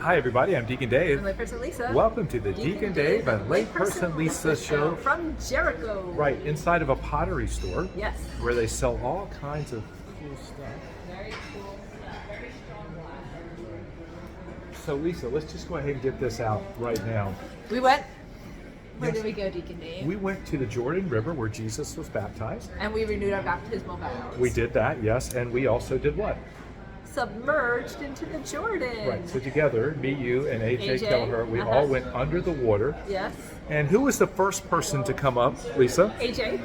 Hi everybody, I'm Deacon Dave. I'm layperson Lisa. Welcome to the Deacon Dave and layperson Lisa show. From Jericho. Right, inside of a pottery store. Yes. Where they sell all kinds of cool stuff. Very cool stuff. Very strong wine. So Lisa, let's just go ahead and get this out right now. Where did we go, Deacon Dave? We went to the Jordan River where Jesus was baptized. And we renewed our baptismal vows. We did that, yes, and we also did what? Submerged into the Jordan. Right, so together, me, you, and AJ Kelleher, we Uh-huh. all went under the water. Yes. And who was the first person to come up, Lisa? AJ.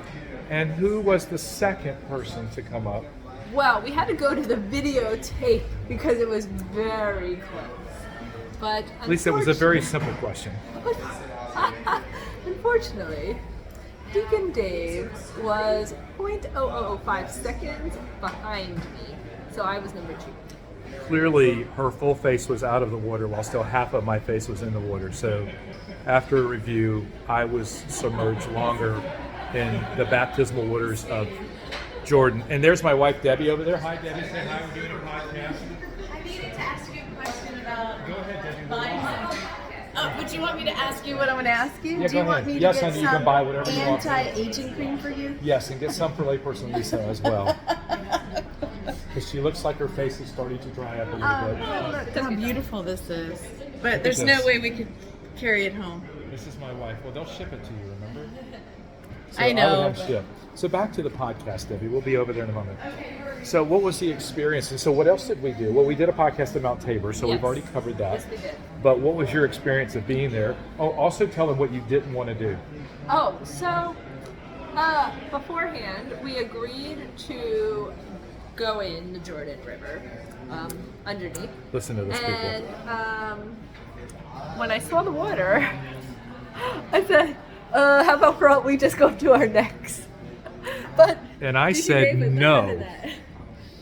And who was the second person to come up? Well, we had to go to the videotape because it was very close. But Lisa, it was a very simple question. Unfortunately, Deacon Dave was 0.0005 seconds behind me, so I was number 2. Clearly, her full face was out of the water while still half of my face was in the water. So after a review, I was submerged longer in the baptismal waters of Jordan. And there's my wife, Debbie, over there. Hi, Debbie. Say hi. We're doing a podcast. I needed to ask you a question about Go ahead, Debbie. buying some. Would you want me to ask you what I'm going to ask you? Yeah, Do you go want ahead. me to Yes, get honey, you can some buy whatever you want. anti-aging cream for you? Yes, and get some for layperson Lisa as well. Because she looks like her face is starting to dry up a little bit. Look how beautiful this is. Look But at there's this. no way we could carry it home. This is my wife. Well, they'll ship it to you, remember? So I know, would have but- shipped. So back to the podcast, Debbie. We'll be over there in a moment. So what was the experience? And so what else did we do? Well, we did a podcast at Mount Tabor, so we've Yes. already covered that. Yes, we did. But what was your experience of being there? Oh, also tell them what you didn't want to do. Oh, so beforehand, we agreed to go in the Jordan River underneath. Listen to this, And people. when I saw the water, I said, how about we just go to our necks? But And I Deacon said Dave was no. ahead of that.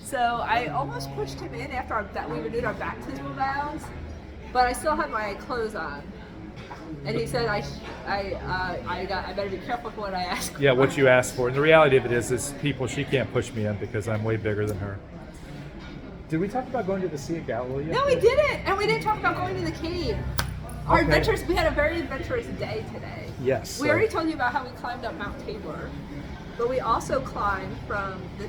So I almost pushed him in after we renewed our baptismal vows, but I still had my clothes on. And he said, I better be careful for what I ask for. Yeah, what you asked for. And the reality of it is people, she can't push me in because I'm way bigger than her. Did we talk about going to the Sea of Galilee yet? No, we didn't. And we didn't talk about going to the cave. Our Okay. adventures, we had a very adventurous day today. Yes. We already told you about how we climbed up Mount Tabor, but we also climbed from the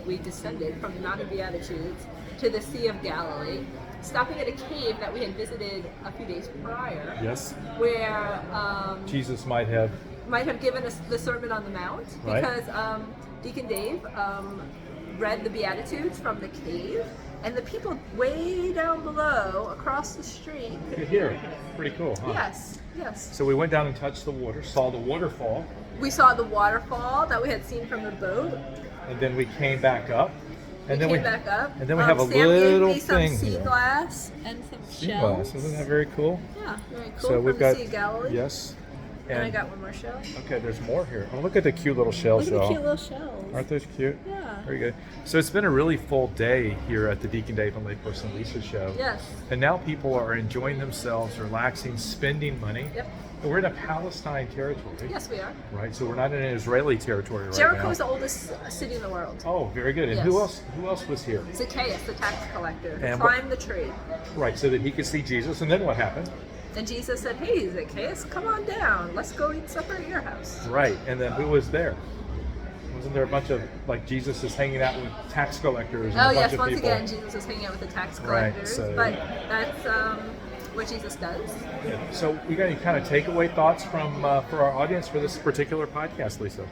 we descended from the Mount of Beatitudes to the Sea of Galilee, stopping at a cave that we had visited a few days prior, Yes. where Jesus might have. given us the Sermon on the Mount, Right. because Deacon Dave read the Beatitudes from the cave, and the people way down below, across the street. Here. Pretty cool, huh? Yes, yes. So we went down and touched the water, saw the waterfall, We saw the waterfall that we had seen from the boat. and then we came back up. And We then came back up. And then we have a Sam gave little me some thing sea here. glass and some Sea shells. glass. Isn't that very cool? Yeah, very cool. So from we've the got Sea of Galilee. yes. And I got one more shell. Okay, there's more here. Oh, look at the cute little shells, Look at the y'all. cute little shells. Aren't those cute? Yeah. Very good. So it's been a really full day here at the Deacon Dave and Layperson Lisa show. Yes. And now people are enjoying themselves, relaxing, spending money. Yep. And we're in a Palestine territory. Yes, we are. Right. So we're not in an Israeli territory right Jericho now. is the oldest city in the world. Oh, very good. And Yes. who else was here? Zacchaeus, the tax collector, who And climbed the tree. Right, so that he could see Jesus. And then what happened? And Jesus said, "Hey, Zacchaeus, come on down. Let's go eat supper at your house." Right. And then who was there? Wasn't there a bunch of, like, Jesus is hanging out with tax collectors and Oh a bunch yes, of once people? again, Jesus was hanging out with the tax Right, collectors. so- But that's what Jesus does. So we got any kind of takeaway thoughts from for our audience for this particular podcast, Lisa?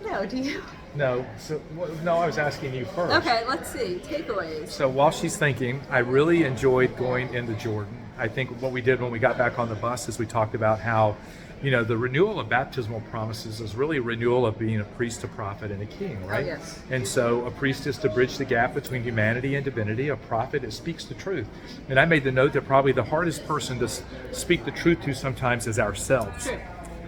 No, do you? No. So no, I was asking you first. Okay, let's see. Takeaways. So while she's thinking, I really enjoyed going into Jordan. I think what we did when we got back on the bus is we talked about how, the renewal of baptismal promises is really a renewal of being a priest, a prophet, and a king, right? Oh, yes. And so a priest is to bridge the gap between humanity and divinity. A prophet, it speaks the truth. And I made the note that probably the hardest person to speak the truth to sometimes is ourselves. True.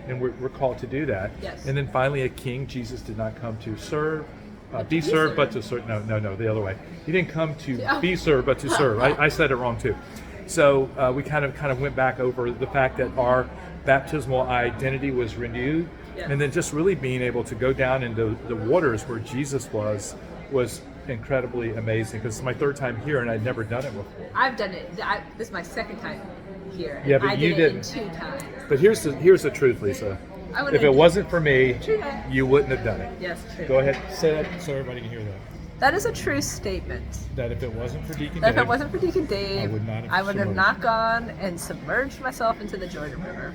And we're called to do that. Yes. And then finally, a king. Jesus did not come to serve, But be to be served, but served. to serve. No, the other way. He didn't come to Oh. be served, but to serve. I said it wrong too. So we kind of went back over the fact that our baptismal identity was renewed, Yes. and then just really being able to go down into the waters where Jesus was incredibly amazing because it's my third time here and I'd never done it before. I've done it. This is my second time here. Yeah, but I you did didn't. it in 2 times. But here's the truth, Lisa. I would've If it done- wasn't for me, True that. you wouldn't have done it. Yes, true. Go ahead, say that so everybody can hear that. That is a true statement. That if it wasn't for Deacon That if Dave, it wasn't for Deacon Dave, I would not have not gone and submerged myself into the Jordan River.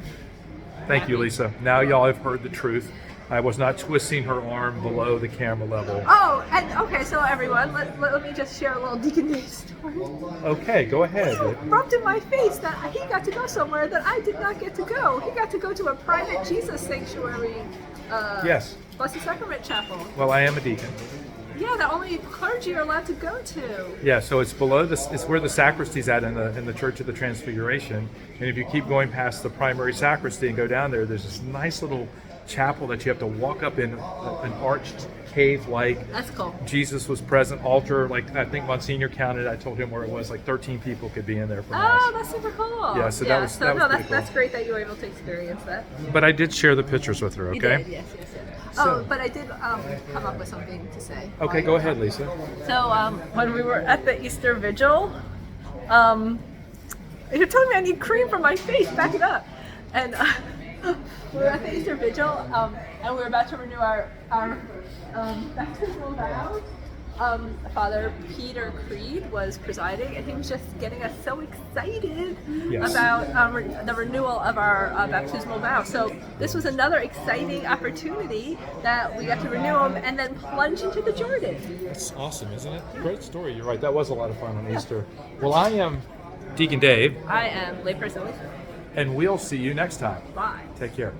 Thank you, Lisa. Now y'all have heard the truth. I was not twisting her arm below the camera level. Oh, and okay, so everyone, let me just share a little Deacon Dave story. Okay, go ahead. Rubbed in my face that he got to go somewhere that I did not get to go. He got to go to a private Jesus sanctuary. Yes. Blessed Sacrament Chapel. Well, I am a deacon. Yeah, that only clergy are allowed to go to. Yeah, so it's below this. It's where the sacristy is at in the Church of the Transfiguration. And if you keep going past the primary sacristy and go down there, there's this nice little chapel that you have to walk up in an arched cave-like. That's cool. Jesus was present, altar. Like I think Monsignor counted. I told him where it was. Like 13 people could be in there for mass. Oh, that's super cool. Yeah, so that was pretty cool. That's great that you were able to experience that. But I did share the pictures with her. Okay. You did, yes. So- But I did come up with something to say. Okay, go ahead, Lisa. So when we were at the Easter Vigil, you're telling me I need cream for my face. Back it up. And we were at the Easter Vigil, and we were about to renew our baptismal vows. Father Peter Creed was presiding, and he was just getting us so excited Yes. about the renewal of our baptismal vow. So this was another exciting opportunity that we got to renew them and then plunge into the Jordan. That's awesome, isn't it? Great story. You're right. That was a lot of fun on Easter. Well, I am Deacon Dave, I am layperson Lisa. and we'll see you next time. Bye. Take care.